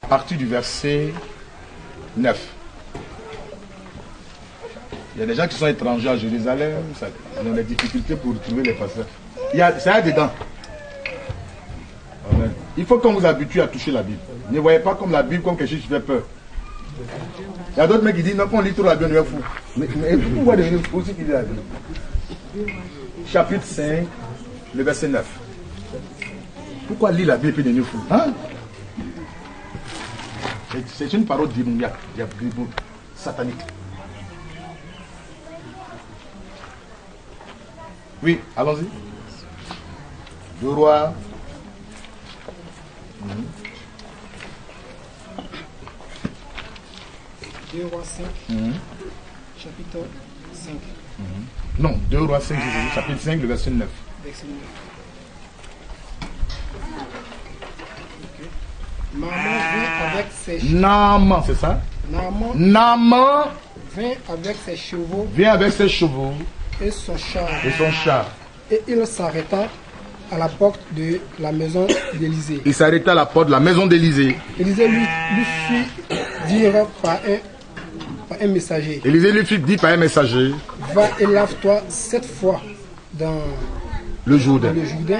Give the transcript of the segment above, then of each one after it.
À partir du verset 9. Il y a des gens qui sont étrangers à Jérusalem, ils ont des difficultés pour trouver les pasteurs. C'est là-dedans. Amen. Il faut qu'on vous habitue à toucher la Bible. Ne voyez pas comme la Bible comme quelque chose qui fait peur. Il y a d'autres mecs qui disent non, quand on lit trop la Bible, on est fou. Mais pourquoi devenir fou aussi qu'il dit la Bible? Chapitre 5, le verset 9. Pourquoi lire la Bible et puis devenir fou? Hein? C'est une parole démoniaque, satanique. Oui, allons-y. 2 Rois. 2 Rois 5, chapitre 5. Non, 2 Rois 5, chapitre 5, le verset 9. Verset 9. Okay. Naaman vint avec ses chevaux. Naaman, c'est ça? Naaman vint avec ses chevaux. Vient avec ses chevaux. Et son char. Et son char. Et il s'arrêta à la porte de la maison d'Élysée. Il s'arrêta à la porte de la maison d'Élysée. Élysée lui fit dire par un messager. Élysée lui fit dire par un messager. Va et lave-toi 7 fois dans le Jourdain.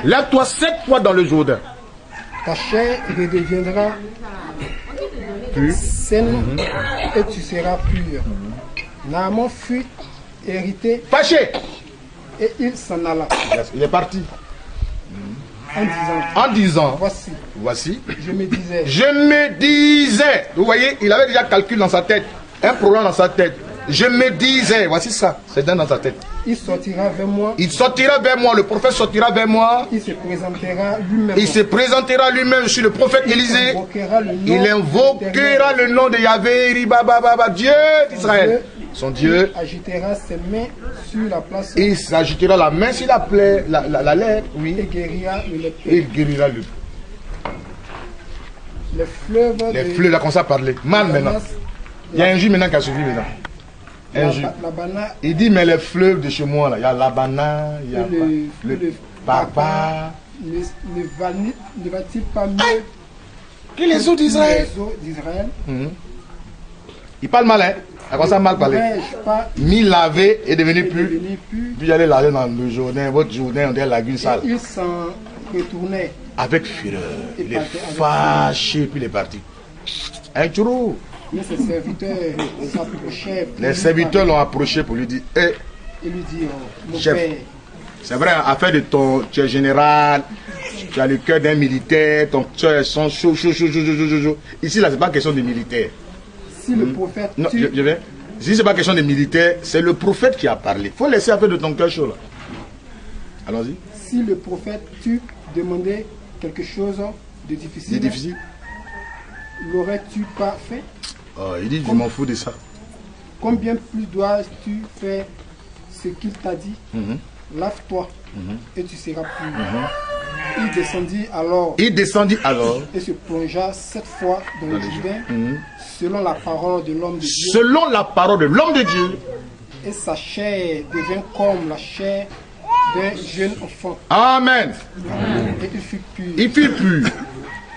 Lave-toi 7 fois dans le Jourdain. Ta chair redeviendra saine et tu seras pur. Naaman fut hérité. Fâché. Et il s'en alla. Il est parti. En disant. Voici. Je me disais. Vous voyez, il avait déjà calculé dans sa tête. Un problème dans sa tête. Je me disais. Voici ça. C'est dans sa tête. Il sortira vers moi. Il sortira vers moi. Le prophète sortira vers moi. Il se présentera lui-même. Il se présentera lui-même. Je suis le prophète Élisée. Il invoquera le nom de Yahvé, Dieu d'Israël. Son Dieu. Il agitera ses mains sur la place. Il s'agitera la main sur la lèvre. Oui. Et guérira le lépreux. Il guérira le. Les fleuves, là, comme ça parler. Mal maintenant. Il y a un jus maintenant qui a suivi maintenant. Un jus. Il dit, mais les fleuves de chez moi, là, il y a l'Abana, il y a le Baba. Ne va-t-il pas mieux que les eaux d'Israël? Il parle mal, hein? Il commence à mal parler. Mi lavé est devenu plus. Puis j'allais laver dans le Jourdain, votre Jourdain, on dirait la lagune sale. Il s'en retournait. Avec fureur. Il est fâché, puis il est parti. Un churro. Mais ses serviteurs s'approchaient. Les serviteurs l'ont approché pour lui dire, il lui dit, mon chef, père. c'est vrai, affaire de tu es général, tu as le cœur d'un militaire, ton cœur sont chaud. Ici, là, c'est pas question de militaire. Si le prophète. Non, je vais. Si c'est pas question de militaire, c'est le prophète qui a parlé. Il faut laisser affaire de ton cœur chaud, là. Allons-y. Si le prophète, tu demandais quelque chose de difficile. L'aurais-tu pas fait? Il dit, je m'en fous de ça. Combien plus dois-tu faire ce qu'il t'a dit? Lave-toi et tu seras pur. Il descendit alors. Et se plongea 7 fois dans le Jourdain, selon la parole de l'homme de Dieu. Selon la parole de l'homme de Dieu. Et sa chair devint comme la chair d'un jeune enfant. Amen. Et il fut pur. Il fut pur.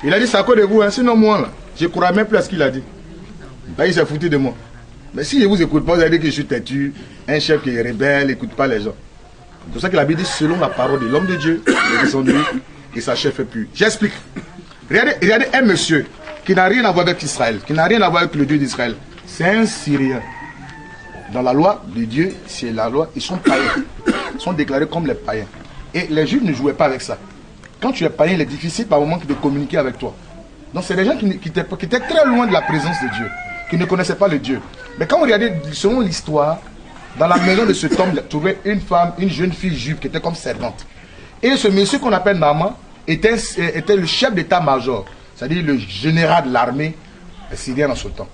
Il a dit, c'est à cause de vous, hein. Sinon moi, là, je ne crois même plus à ce qu'il a dit. Là, il s'est foutu de moi. Mais si je ne vous écoute pas, vous allez dire que je suis têtu, un chef qui est rebelle, n'écoute pas les gens. C'est pour ça qu'il a dit, selon la parole de l'homme de Dieu, il est descendu et sa chair fait pur. J'explique. Regardez un monsieur qui n'a rien à voir avec Israël, qui n'a rien à voir avec le Dieu d'Israël. C'est un Syrien. Dans la loi de Dieu, c'est la loi, ils sont païens. Ils sont déclarés comme les païens. Et les Juifs ne jouaient pas avec ça. Quand tu es païen, il est difficile par moment de communiquer avec toi. Donc c'est des gens qui étaient très loin de la présence de Dieu, qui ne connaissaient pas le Dieu. Mais quand on regardait, selon l'histoire, dans la maison de cet homme, il trouvait une femme, une jeune fille juive qui était comme servante. Et ce monsieur qu'on appelle Naaman était le chef d'état-major, c'est-à-dire le général de l'armée syrienne en ce temps.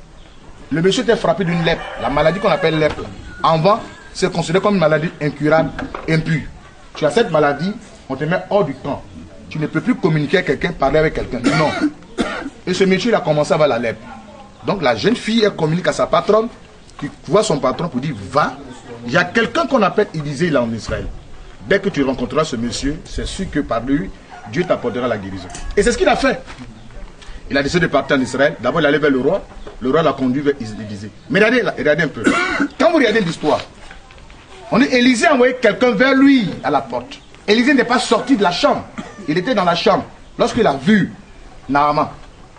Le monsieur était frappé d'une lèpre, la maladie qu'on appelle lèpre. Avant, c'est considéré comme une maladie incurable, impure. Tu as cette maladie, on te met hors du camp. Tu ne peux plus communiquer avec quelqu'un, parler avec quelqu'un. Non. Et ce monsieur, il a commencé à avoir la lèpre. Donc la jeune fille, elle communique à sa patronne, qui voit son patron pour dire, va, il y a quelqu'un qu'on appelle Élisée là en Israël. Dès que tu rencontreras ce monsieur, c'est sûr que par lui, Dieu t'apportera la guérison. Et c'est ce qu'il a fait. Il a décidé de partir en Israël. D'abord, il allait vers le roi. Le roi l'a conduit vers Élisée. Mais regardez un peu. Quand vous regardez l'histoire, on dit Élisée a envoyé quelqu'un vers lui à la porte. Élisée n'est pas sorti de la chambre. Il était dans la chambre. Lorsqu'il a vu Naaman,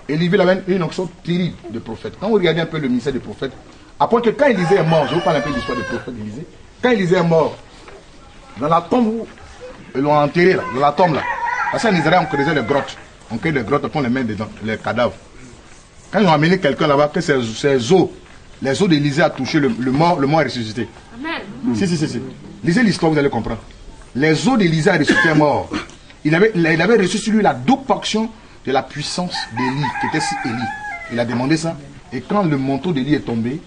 Élisée avait une onction terrible de prophète. Quand vous regardez un peu le ministère des prophètes, à point que quand Élisée est mort, je vous parle un peu de l'histoire des prophètes d'Élisée, quand Élisée est mort, dans la tombe où ils l'ont enterré, là, dans la tombe là, parce qu'en Israël on creusait les grottes. On crée des grottes, on les met dedans, les cadavres. Quand ils ont amené quelqu'un là-bas, que ses os, les os d'Élisée a touché le mort est ressuscité. Amen. Si. Lisez l'histoire, vous allez comprendre. Les os d'Élisée a ressuscité mort. Il avait reçu sur lui la double portion de la puissance d'Élie, qui était sur Élie. Il a demandé ça. Et quand le manteau d'Élie est tombé,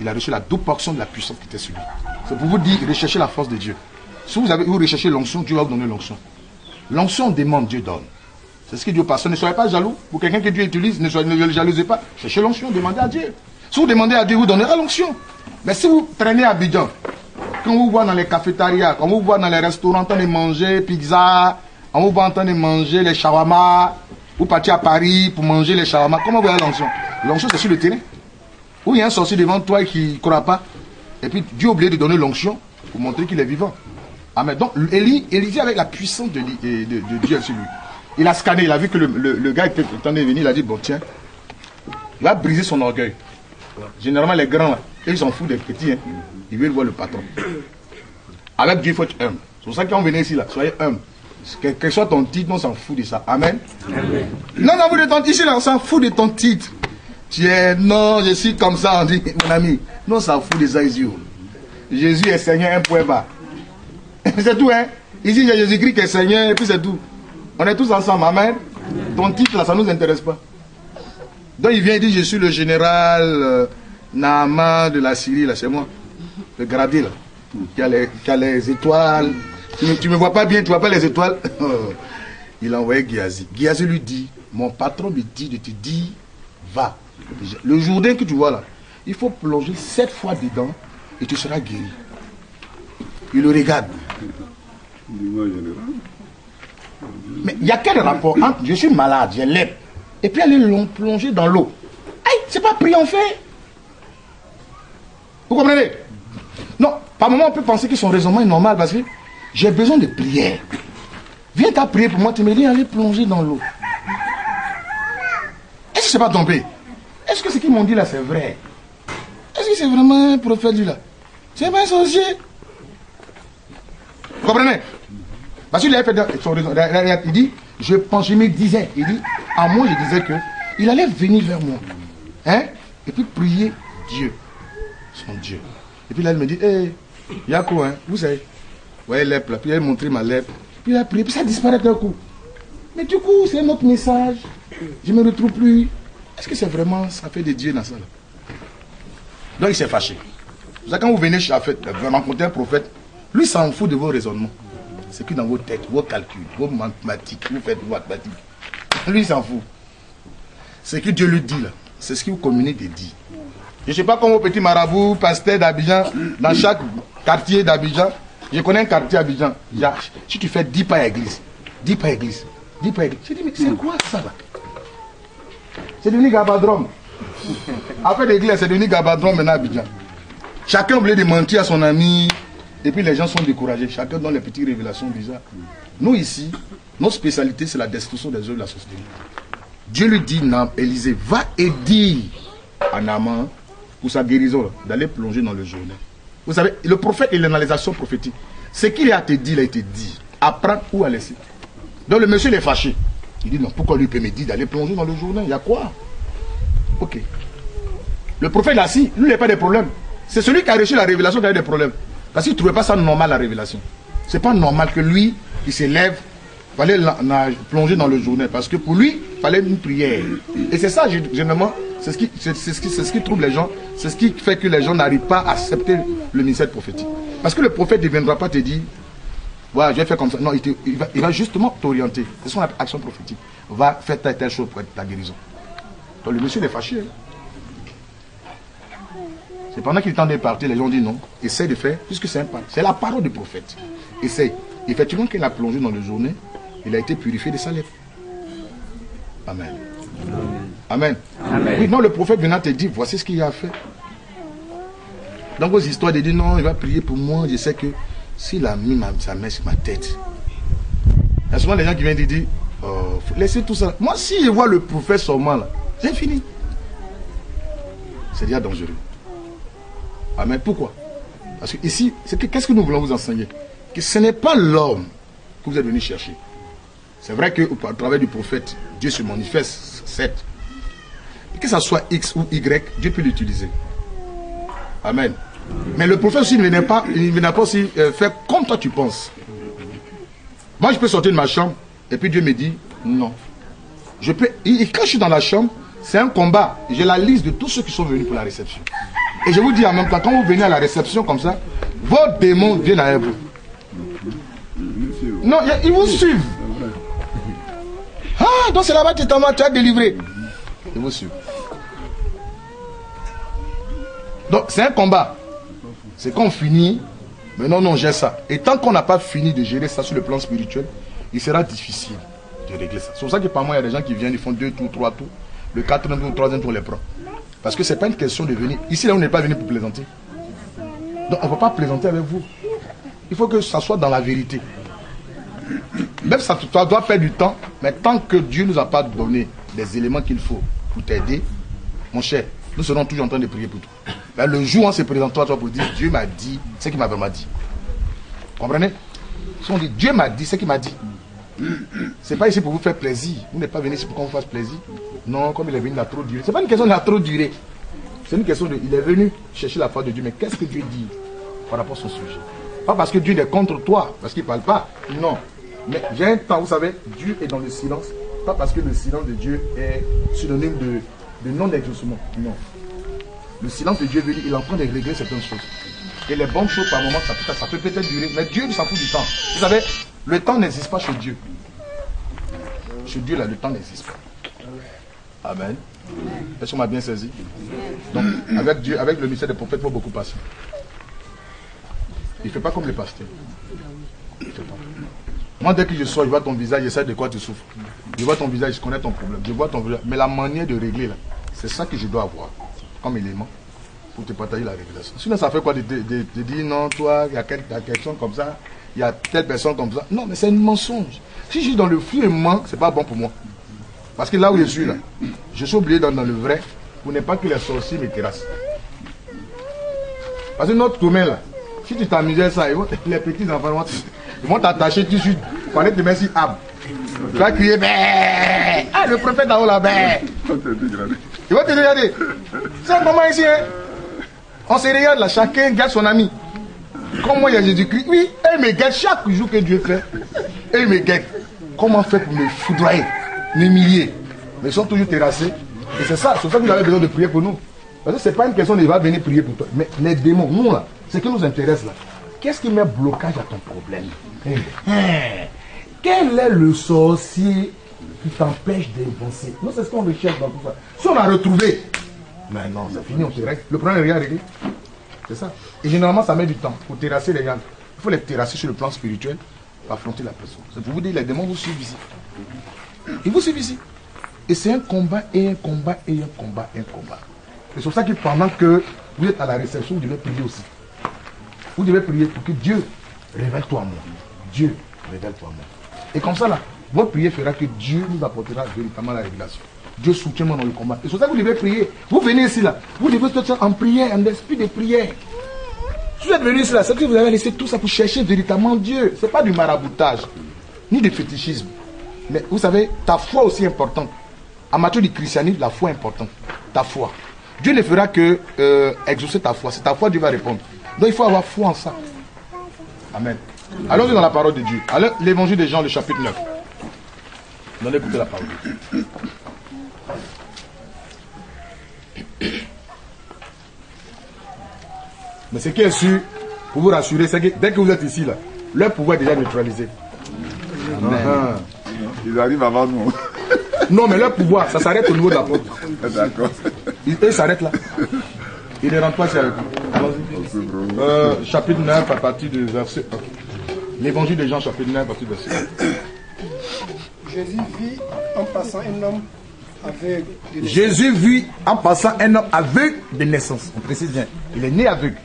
il a reçu la double portion de la puissance qui était sur lui. C'est pour vous dire, recherchez la force de Dieu. Si vous recherchez l'onction, Dieu va vous donner l'onction. L'onction demande, Dieu donne. C'est ce que Dieu passe. Ne soyez pas jaloux. Pour quelqu'un que Dieu utilise, ne le jalousez pas. Cherchez l'onction, demandez à Dieu. Si vous demandez à Dieu, vous donnera l'onction. Mais si vous traînez à Abidjan, quand vous voyez dans les cafétérias, quand vous voyez dans les restaurants en train de manger pizza, on vous voit en train de manger les shawarma, vous partez à Paris pour manger les shawarma, comment vous avez l'onction? L'onction c'est sur le terrain. Ou il y a un sorcier devant toi qui ne croit pas, et puis Dieu a oublié de donner l'onction pour montrer qu'il est vivant. Amen. Donc Élisée avec la puissance de Dieu sur lui. Il a scanné, il a vu que le gars était en train de venir, il a dit bon tiens, il va briser son orgueil. Généralement les grands là, ils s'en foutent des petits, hein. Ils veulent voir le patron. Avec Dieu il faut être humble. C'est pour ça que quand on venait ici là, soyez humble. Quel soit ton titre, on s'en fout de ça. Amen. Amen. Non, vous de ton titre, on s'en fout de ton titre. Non, je suis comme ça, on dit, mon ami. Non, on s'en fout de ça ici. Jésus est Seigneur, un point bas. C'est tout, hein. Ici, il y a Jésus-Christ qui est Seigneur, et puis c'est tout. On est tous ensemble, amen. Ton titre, là, ça ne nous intéresse pas. Donc, il vient et dit, je suis le général Naaman de la Syrie, là, c'est moi. Le gradé, là. Qui a les étoiles. Tu ne me vois pas bien, tu ne vois pas les étoiles. Il a envoyé Géasi. Géasi lui dit, mon patron me dit de te dire, va. Le Jourdain que tu vois là, il faut plonger 7 fois dedans et tu seras guéri. Il le regarde. Mais il y a quel rapport entre je suis malade, j'ai lèpre, et puis aller plonger dans l'eau? Aïe, c'est pas pris en fait. Vous comprenez? Non, par moment on peut penser que son raisonnement est normal parce que j'ai besoin de prière. Viens t'as prier pour moi, tu me dis aller plonger dans l'eau. Est-ce que c'est pas tombé? Est-ce que ce qu'ils m'ont dit là c'est vrai? Est-ce que c'est vraiment un prophète lui là? C'est pas un sorcier? Vous comprenez? Parce qu'il avait fait son raison. Il dit, je me disais, il dit, à moi je disais que il allait venir vers moi. Hein? Et puis prier Dieu. Son Dieu. Et puis là il me dit, hé, Yako, hein, vous savez. Vous voyez lèpre là, puis il a montré ma lèpre. Puis il a prié, puis ça disparaît d'un coup. Mais du coup, c'est un autre message. Je ne me retrouve plus. Est-ce que c'est vraiment, ça fait de Dieu dans ça là? Donc il s'est fâché. Quand vous venez rencontrer un prophète, lui s'en fout de vos raisonnements. C'est que dans vos têtes, vos calculs, vos mathématiques, vous faites vos mathématiques. Lui il s'en fout. C'est que Dieu lui dit là. C'est ce qu'il vous communique et dit. Je ne sais pas comment vos petits marabouts, pasteurs d'Abidjan, dans chaque quartier d'Abidjan. Je connais un quartier d'Abidjan. Si tu fais 10 pas à l'église, 10 pas à l'église, 10 pas à l'église. Je dis, mais c'est quoi ça là? C'est devenu Gabadrom. Après l'église, c'est devenu Gabadrom maintenant à Abidjan. Chacun voulait mentir à son ami. Et puis les gens sont découragés. Chacun donne les petites révélations bizarres. Nous ici, notre spécialité c'est la destruction des œuvres de la société. Dieu lui dit, Élisée, va et dis à Naaman pour sa guérison d'aller plonger dans le Jourdain. Vous savez, le prophète il est dans les actions prophétiques. Ce qu'il a été dit, il a été dit. Apprendre ou à laisser. Donc le monsieur il est fâché. Il dit non, pourquoi lui peut me dire d'aller plonger dans le Jourdain? Il y a quoi? Ok. Le prophète là, si, lui il n'a pas de problème. C'est celui qui a reçu la révélation qui a eu des problèmes. Parce qu'il ne trouvait pas ça normal la révélation. C'est pas normal que lui, il se lève, il fallait plonger dans le Jourdain. Parce que pour lui, il fallait une prière. Et c'est ça, généralement, c'est ce qui trouble les gens. C'est ce qui fait que les gens n'arrivent pas à accepter le ministère prophétique. Parce que le prophète ne viendra pas te dire, voilà, je vais faire comme ça. Non, il va justement t'orienter. C'est son action prophétique. Va faire telle chose pour être ta guérison. Donc le monsieur est fâché. C'est pendant qu'il tente de partir, les gens disent non. Essaye de faire, puisque c'est la parole du prophète. Essaye. Effectivement, qu'il a plongé dans le Jourdain, il a été purifié de sa lèpre. Amen. Amen. Amen. Amen. Oui, non, le prophète venant te dire, voici ce qu'il a fait. Dans vos histoires, de dire non, il va prier pour moi, je sais que s'il a mis sa main sur ma tête. Il y a souvent des gens qui viennent dire, oh, laissez tout ça. Moi, si je vois le prophète seulement là, j'ai fini. C'est déjà dangereux. Amen. Pourquoi? Parce que ici, qu'est-ce que nous voulons vous enseigner? Que ce n'est pas l'homme que vous êtes venu chercher. C'est vrai qu'au travers du prophète, Dieu se manifeste, certes. Que ça soit X ou Y, Dieu peut l'utiliser. Amen. Mais le prophète aussi ne venait pas aussi faire comme toi tu penses. Moi, je peux sortir de ma chambre et puis Dieu me dit non. Je peux. Et quand je suis dans la chambre, c'est un combat. J'ai la liste de tous ceux qui sont venus pour la réception. Et je vous dis en même temps, quand vous venez à la réception comme ça, vos démons viennent à vous. Non, ils vous suivent. Ah, donc c'est là-bas que tu as délivré. Ils vous suivent. Donc c'est un combat. C'est qu'on finit. Mais non, j'ai ça. Et tant qu'on n'a pas fini de gérer ça sur le plan spirituel, il sera difficile de régler ça. C'est pour ça que par moi, il y a des gens qui viennent, ils font 2 tours, 3 tours. Le 4e tour, 3e tour, on les prend. Parce que ce n'est pas une question de venir. Ici, là, on n'est pas venu pour plaisanter. Donc, on ne peut pas plaisanter avec vous. Il faut que ça soit dans la vérité. Même ça doit faire du temps, mais tant que Dieu ne nous a pas donné des éléments qu'il faut pour t'aider, mon cher, nous serons toujours en train de prier pour toi. Ben, le jour où on se présente toi pour dire Dieu m'a dit ce qu'il m'a vraiment dit. Comprenez? Si on dit Dieu m'a dit ce qu'il m'a dit. C'est pas ici pour vous faire plaisir. Vous n'êtes pas venu ici pour qu'on vous fasse plaisir. Non, comme il est venu, il a trop duré. C'est pas une question de la trop duré. C'est une question de il est venu chercher la foi de Dieu. Mais qu'est-ce que Dieu dit par rapport à son sujet? Pas parce que Dieu est contre toi, parce qu'il ne parle pas. Non. Mais j'ai un temps, vous savez, Dieu est dans le silence. Pas parce que le silence de Dieu est synonyme de non-exaucement. Non. Le silence de Dieu veut dire qu'il est en train de régler certaines choses. Et les bonnes choses, par moment, ça peut peut-être durer. Mais Dieu, il s'en fout du temps. Vous savez, le temps n'existe pas chez Dieu. Chez Dieu, là, le temps n'existe pas. Amen. Est-ce qu'on m'a bien saisi? Donc, avec Dieu, avec le ministère des prophètes, il faut beaucoup passer. Il ne fait pas comme les pasteurs. Il ne fait pas. Moi, dès que je sors, je vois ton visage, je sais de quoi tu souffres. Je vois ton visage, je connais ton problème. Je vois ton visage. Mais la manière de régler, là, c'est ça que je dois avoir comme élément pour te partager la révélation. Sinon, ça fait quoi de dire non, toi, il y a quelqu'un comme ça, il y a telle personne comme ça. Non, mais c'est un mensonge. Si je suis dans le flux et moi, c'est pas bon pour moi. Parce que là où je suis, là, je suis obligé dans le vrai pour ne pas que les sorciers me terrassent. Parce que notre domaine, là, si tu t'amusais ça, les petits enfants vont t'attacher tout de suite. Pendant que tu mets si ab. Tu vas crier, ben, ah, le prophète là-haut là, ben. Ils vont te regarder. C'est un moment ici, hein. On se regarde là, chacun garde son ami. Comme moi, il y a Jésus-Christ. Oui, il me guette chaque jour que Dieu fait. Et il me guette. Comment faire pour me foudroyer, m'humilier? Mais ils sont toujours terrassés. Et c'est ça que vous avez besoin de prier pour nous. Parce que ce n'est pas une question de il va venir prier pour toi. Mais les démons, nous là, ce qui nous intéresse là, qu'est-ce qui met blocage à ton problème? Quel est le sorcier qui t'empêche d'avancer? Nous, c'est ce qu'on recherche dans tout ça. Si on a retrouvé, mais non, c'est fini, on te règle. Le problème n'est rien réglé. C'est ça. Et généralement, ça met du temps pour terrasser les gens. Il faut les terrasser sur le plan spirituel pour affronter la personne. C'est pour vous dire, les démons vous suivent ici. Ils vous suivent ici. Et c'est un combat et un combat et un combat et un combat. C'est pour ça que pendant que vous êtes à la réception, vous devez prier aussi. Vous devez prier pour que Dieu révèle-toi à moi. Dieu révèle-toi à moi. Et comme ça là, votre prière fera que Dieu nous apportera véritablement la révélation. Dieu soutient-moi dans le combat. Et c'est pour ça que vous devez prier. Vous venez ici là, vous devez être en prière, en esprit de prière. Si vous êtes venu ici là, c'est que vous avez laissé tout ça pour chercher véritablement Dieu. Ce n'est pas du maraboutage, ni de fétichisme. Mais vous savez, ta foi aussi est importante. En matière du christianisme, la foi est importante. Ta foi. Dieu ne fera que exaucer ta foi. C'est ta foi, Dieu va répondre. Donc il faut avoir foi en ça. Amen. Allons-y dans la parole de Dieu. Alors, l'évangile de Jean, le chapitre 9. Nous allons écouter la parole de Dieu. Mais ce qui est sûr, pour vous rassurer, c'est que dès que vous êtes ici, là, leur pouvoir est déjà neutralisé. Amen. Ils arrivent avant nous. Non, mais leur pouvoir, ça s'arrête au niveau de la porte. D'accord. Ils s'arrêtent là. Ils ne rentrent pas ici avec vous. Allons-y. Chapitre 9, à partir du verset 1. L'évangile de Jean, chapitre 9, à partir du verset 1. Jésus vit en passant un homme aveugle de naissance. Jésus vit en passant un homme aveugle de naissance. On précise bien. Il est né aveugle.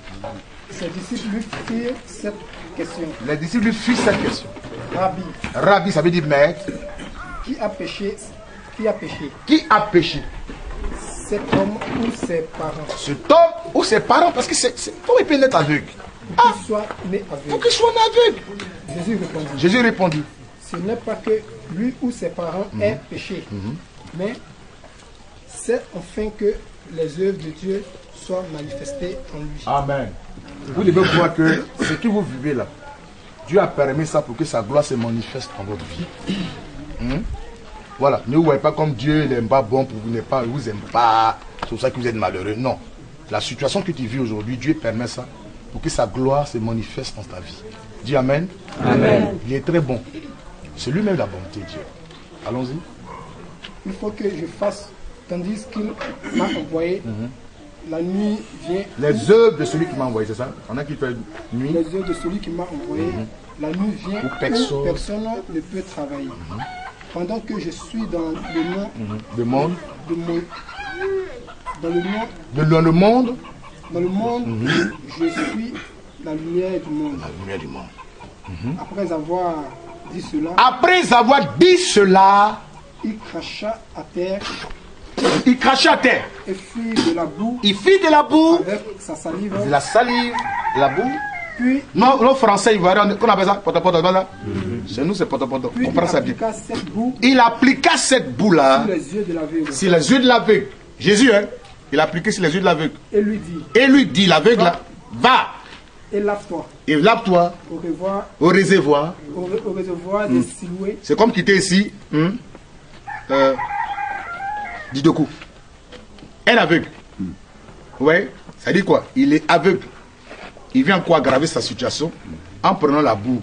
Ses disciples lui firent cette question. Les disciples lui firent cette question. Rabbi. Rabbi, ça veut dire maître. Qui a péché? Qui a péché? Qui a péché? Cet homme ou ses parents? Cet homme ou ses parents, parce que faut il peut naître aveugle. Pour qu'il soit né aveugle. Pour qu'il soit né aveugle. Jésus répondit. Répondit. Ce n'est pas que lui ou ses parents aient péché, mais c'est afin que les œuvres de Dieu soient manifestées en lui. Amen. Vous devez voir que ce que vous vivez là, Dieu a permis ça pour que sa gloire se manifeste dans votre vie. Voilà, ne vous voyez pas comme Dieu n'est pas bon pour vous, il ne vous aime pas, c'est pour ça que vous êtes malheureux. Non, la situation que tu vis aujourd'hui, Dieu permet ça pour que sa gloire se manifeste dans ta vie. Dis Amen. Amen. Il est très bon. C'est lui-même la bonté, Dieu. Allons-y. Il faut que je fasse, tandis qu'il m'a envoyé, la nuit vient. Les œuvres de celui qui m'a envoyé, c'est ça? On a qui fait nuit. Les œuvres de celui qui m'a envoyé, la nuit vient où personne ne peut travailler. Pendant que je suis dans le monde, dans le monde, je suis la lumière du monde. La lumière du monde. Après avoir dit cela, il cracha à terre. Et fit de la boue. Avec sa salive. De la salive, de la boue. Puis, nos Français, ils voient, qu'on appelle ça, potopoto, chez nous c'est potopoto. Puis il appliqua cette boue-là sur les yeux de l'aveugle. Jésus, hein, il a appliqué sur les yeux de l'aveugle. Et lui dit, l'aveugle là, va. Et lave-toi. Au réservoir. Au réservoir des Siloué. C'est comme quitter ici. Didoku. Un aveugle. Ouais, ça dit quoi? Il est aveugle. Il vient encore aggraver sa situation en prenant la boue.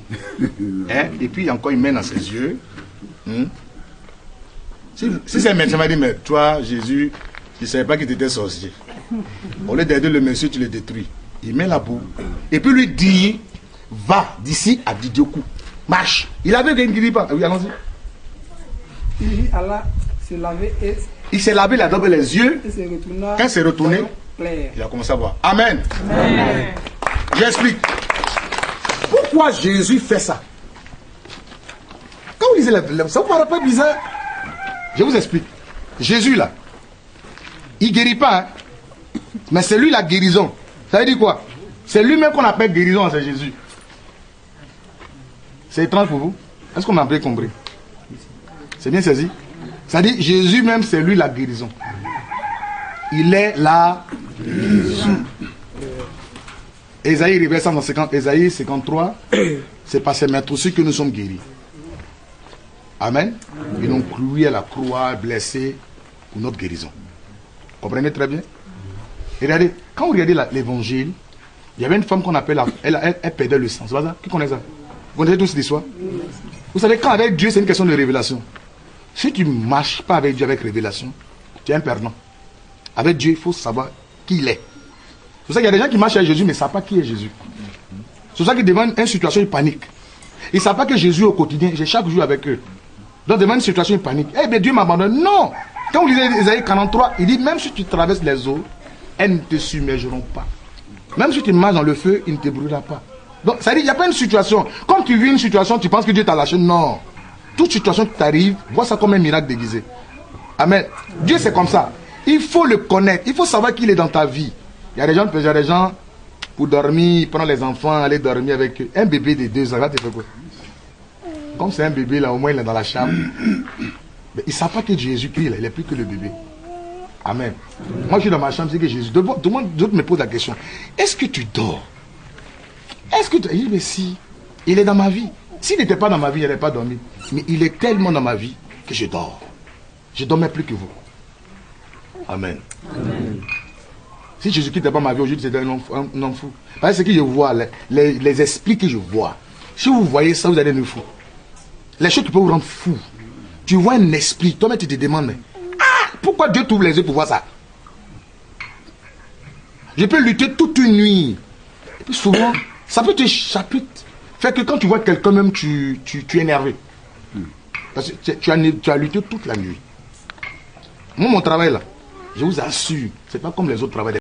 Hein? Et puis encore il met dans ses yeux. Si c'est un médecin, il va dire, mais toi, Jésus, je ne savais pas que tu étais sorcier. Au lieu d'aider le monsieur, tu le détruis. Il met la boue. Et puis lui dit, va d'ici à Didioku. Marche. Il avait une guéri pas. Oui, allons-y. Il alla se laver et... Il s'est lavé la dent les yeux. Quand il s'est retourné, clair. Il a commencé à voir. Amen. Amen. J'explique. Pourquoi Jésus fait ça? Quand vous lisez la Bible, ça vous paraît pas bizarre? Je vous explique. Jésus là, il guérit pas, hein? Mais c'est lui la guérison. Ça veut dire quoi? C'est lui-même qu'on appelle guérison, c'est Jésus. C'est étrange pour vous? Est-ce qu'on m'a bien compris? C'est bien saisi? Ça dit Jésus même, c'est lui la guérison. Il est la guérison. Ésaïe, verset 150, Ésaïe 53, c'est par ses maîtres aussi que nous sommes guéris. Amen. Ils l'ont cloué à la croix, blessé pour notre guérison. Comprenez très bien? Et regardez, quand vous regardez l'évangile, il y avait une femme qu'on appelle, elle perdait le sang. C'est pas ça? Qui connaît ça? Vous connaissez tous cette histoire? Vous savez, quand avec Dieu, c'est une question de révélation. Si tu ne marches pas avec Dieu avec révélation, tu es un perdant. Avec Dieu, il faut savoir qui il est. C'est pour ça qu'il y a des gens qui marchent avec Jésus, mais ils ne savent pas qui est Jésus. C'est pour ça qu'ils devant une situation, ils paniquent. Ils ne savent pas que Jésus au quotidien, j'ai chaque jour avec eux. Donc devant une situation, ils paniquent. Eh bien, Dieu m'abandonne. Non! Quand vous lisez Isaïe 43, il dit, même si tu traverses les eaux, elles ne te submergeront pas. Même si tu marches dans le feu, il ne te brûlera pas. Donc, ça dit, il n'y a pas une situation. Quand tu vis une situation, tu penses que Dieu t'a lâché. Non. Toute situation qui t'arrive, vois ça comme un miracle déguisé. Amen. Dieu, c'est comme ça. Il faut le connaître. Il faut savoir qu'il est dans ta vie. Il y a des gens, pour dormir, ils prennent les enfants, aller dormir avec eux. Un bébé de 2 ans, là, tu fais quoi? Comme c'est un bébé, là, au moins, il est dans la chambre. Mais ils ne savent pas que Jésus-Christ, il est plus que le bébé. Amen. Moi, je suis dans ma chambre, c'est que Jésus. D'autres me posent la question. Est-ce que tu dors? Est-ce que tu... Il dit, mais si, il est dans ma vie. S'il n'était pas dans ma vie, il n'aurait pas dormi. Mais il est tellement dans ma vie que je dors. Je ne dormais plus que vous. Amen. Amen. Si Jésus-Christ n'était pas ma vie aujourd'hui, c'était un homme fou. Parce que ce que je vois, les esprits que je vois, si vous voyez ça, vous allez nous fou. Les choses qui peuvent vous rendre fou. Tu vois un esprit, toi-même tu te demandes, mais pourquoi Dieu t'ouvre les yeux pour voir ça? Je peux lutter toute une nuit. Et puis souvent, ça peut te chapitre. Fait que quand tu vois quelqu'un même, tu es énervé. Parce que tu as lutté toute la nuit. Moi, mon travail là, je vous assure, c'est pas comme les autres travails.